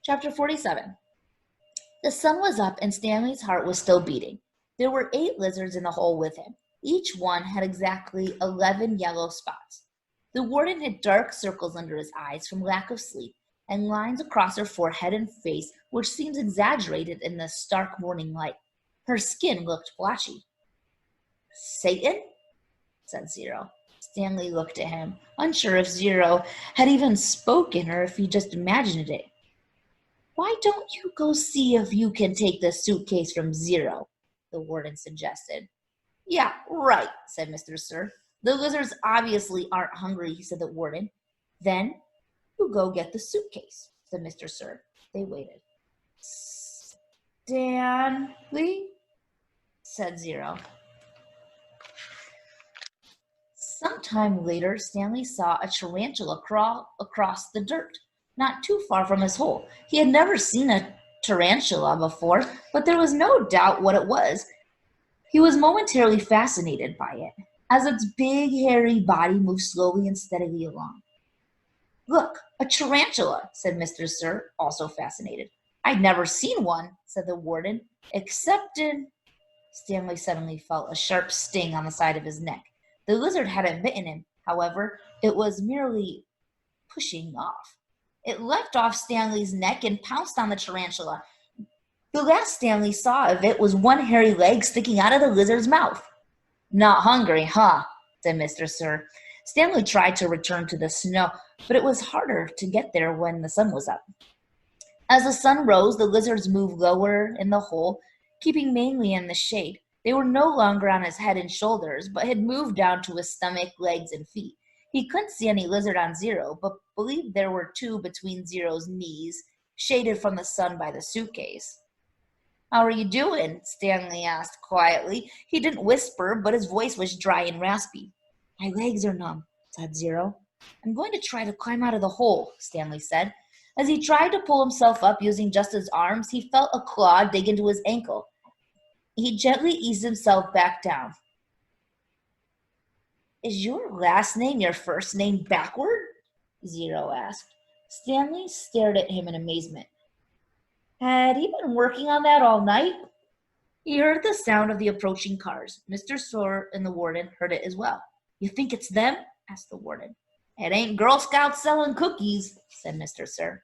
Chapter 47. The sun was up and Stanley's heart was still beating. There were 8 lizards in the hole with him. Each one had exactly 11 yellow spots. The warden had dark circles under his eyes from lack of sleep and lines across her forehead and face which seemed exaggerated in the stark morning light. Her skin looked blotchy. "Satan?" said Zero. Stanley looked at him, unsure if Zero had even spoken or if he just imagined it. "Why don't you go see if you can take the suitcase from Zero?" the warden suggested. "Yeah, right," said Mr. Sir. "The lizards obviously aren't hungry," said the warden. "Then you go get the suitcase," said Mr. Sir. They waited. "Stanley?" said Zero. Sometime later, Stanley saw a tarantula crawl across the dirt, not too far from his hole. He had never seen a tarantula before, but there was no doubt what it was. He was momentarily fascinated by it, as its big, hairy body moved slowly and steadily along. "Look, a tarantula," said Mr. Sir, also fascinated. "I'd never seen one," said the warden, "except in—" Stanley suddenly felt a sharp sting on the side of his neck. The lizard hadn't bitten him, however, it was merely pushing off. It leapt off Stanley's neck and pounced on the tarantula. The last Stanley saw of it was one hairy leg sticking out of the lizard's mouth. "Not hungry, huh?" said Mr. Sir. Stanley tried to return to the snow, but it was harder to get there when the sun was up. As the sun rose, the lizards moved lower in the hole, keeping mainly in the shade. They were no longer on his head and shoulders, but had moved down to his stomach, legs, and feet. He couldn't see any lizard on Zero, but believed there were 2 between Zero's knees, shaded from the sun by the suitcase. "How are you doing?" Stanley asked quietly. He didn't whisper, but his voice was dry and raspy. "My legs are numb," said Zero. "I'm going to try to climb out of the hole," Stanley said. As he tried to pull himself up using just his arms, he felt a claw dig into his ankle. He gently eased himself back down. "Is your last name your first name backward?" Zero asked. Stanley stared at him in amazement. Had he been working on that all night? He heard the sound of the approaching cars. Mr. Sor and the warden heard it as well. "You think it's them?" asked the warden. "It ain't Girl Scouts selling cookies," said Mr. Sir.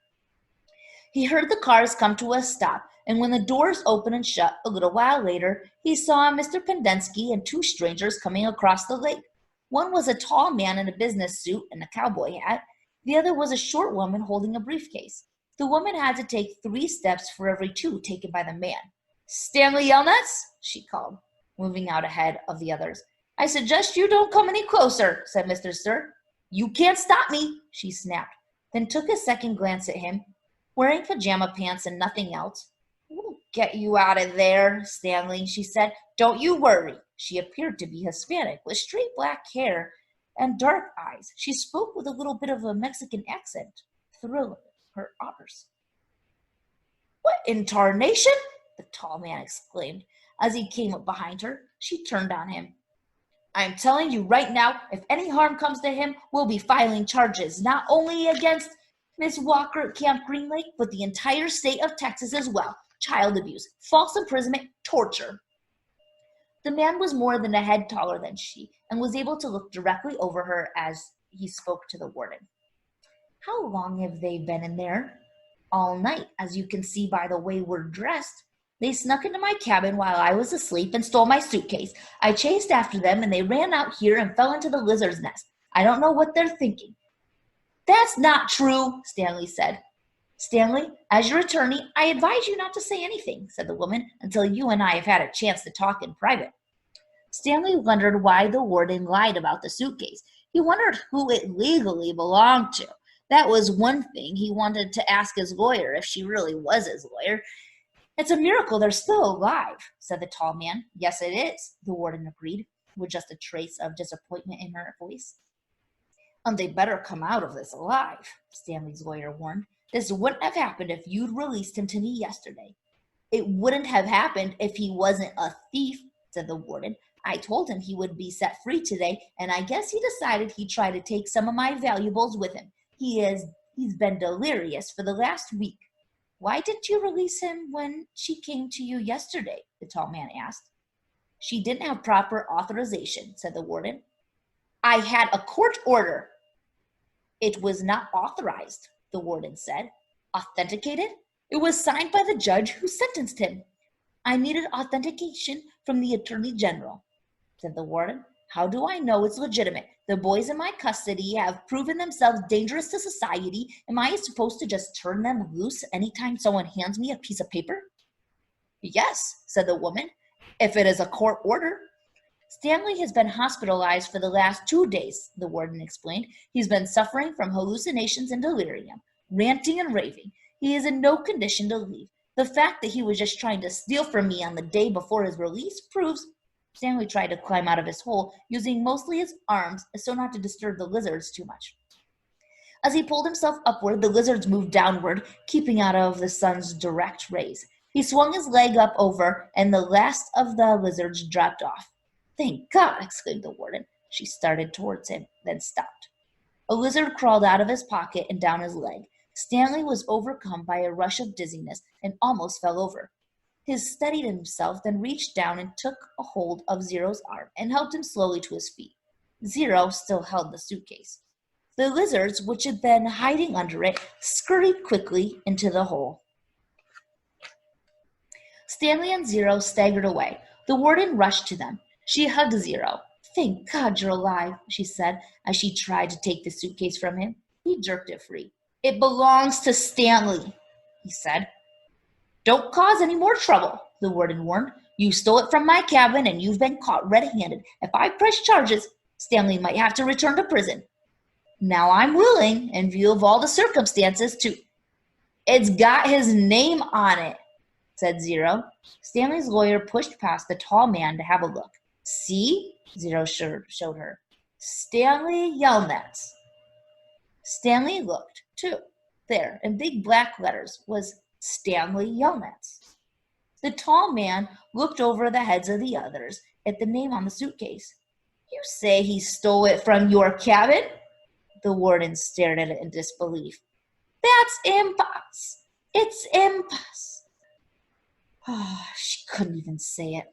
He heard the cars come to a stop, and when the doors opened and shut a little while later, he saw Mr. Pendensky and 2 strangers coming across the lake. One was a tall man in a business suit and a cowboy hat. The other was a short woman holding a briefcase. The woman had to take 3 steps for every 2 taken by the man. "Stanley Yelnats," she called, moving out ahead of the others. "I suggest you don't come any closer," said Mr. Sir. "You can't stop me," she snapped, then took a second glance at him. Wearing pajama pants and nothing else. "We'll get you out of there, Stanley," she said. "Don't you worry." She appeared to be Hispanic, with straight black hair and dark eyes. She spoke with a little bit of a Mexican accent, thrilling her R's. "What in tarnation?" the tall man exclaimed. As he came up behind her, she turned on him. "I'm telling you right now, if any harm comes to him, we'll be filing charges, not only against Miss Walker at Camp Green Lake, but the entire state of Texas as well. Child abuse, false imprisonment, torture." The man was more than a head taller than she, and was able to look directly over her as he spoke to the warden. "How long have they been in there?" "All night, as you can see by the way we're dressed. They snuck into my cabin while I was asleep and stole my suitcase. I chased after them, and they ran out here and fell into the lizard's nest. I don't know what they're thinking." "That's not true," Stanley said. "Stanley, as your attorney, I advise you not to say anything," said the woman, "until you and I have had a chance to talk in private." Stanley wondered why the warden lied about the suitcase. He wondered who it legally belonged to. That was one thing he wanted to ask his lawyer, if she really was his lawyer. "It's a miracle they're still alive," said the tall man. "Yes, it is," the warden agreed, with just a trace of disappointment in her voice. "And they better come out of this alive," Stanley's lawyer warned. "This wouldn't have happened if you'd released him to me yesterday." "It wouldn't have happened if he wasn't a thief," said the warden. "I told him he would be set free today, and I guess he decided he'd try to take some of my valuables with him. He's been delirious for the last week." Why didn't you release him when she came to you yesterday? The tall man asked. She didn't have proper authorization, said the warden. I had a court order. It was not authorized, the warden said. Authenticated? It was signed by the judge who sentenced him. I needed authentication from the Attorney General, said the warden. How do I know it's legitimate? The boys in my custody have proven themselves dangerous to society. Am I supposed to just turn them loose anytime someone hands me a piece of paper? Yes, said the woman, if it is a court order. Stanley has been hospitalized for the last 2 days, the warden explained. He's been suffering from hallucinations and delirium, ranting and raving. He is in no condition to leave. The fact that he was just trying to steal from me on the day before his release proves. Stanley tried to climb out of his hole, using mostly his arms so not to disturb the lizards too much. As he pulled himself upward, the lizards moved downward, keeping out of the sun's direct rays. He swung his leg up over, and the last of the lizards dropped off. Thank God, exclaimed the warden. She started towards him, then stopped. A lizard crawled out of his pocket and down his leg. Stanley was overcome by a rush of dizziness and almost fell over. He steadied himself, then reached down and took a hold of Zero's arm and helped him slowly to his feet. Zero still held the suitcase. The lizards, which had been hiding under it, scurried quickly into the hole. Stanley and Zero staggered away. The warden rushed to them. She hugged Zero. Thank God you're alive, she said as she tried to take the suitcase from him. He jerked it free. It belongs to Stanley, he said. Don't cause any more trouble, the warden warned. You stole it from my cabin and you've been caught red-handed. If I press charges, Stanley might have to return to prison. Now I'm willing, in view of all the circumstances, to... It's got his name on it, said Zero. Stanley's lawyer pushed past the tall man to have a look. See? Zero showed her. Stanley Yelnats. Stanley looked, too. There, in big black letters, was Stanley Yelnats. The tall man looked over the heads of the others at the name on the suitcase. You say he stole it from your cabin? The warden stared at it in disbelief. That's impossible. It's impossible. Oh, she couldn't even say it.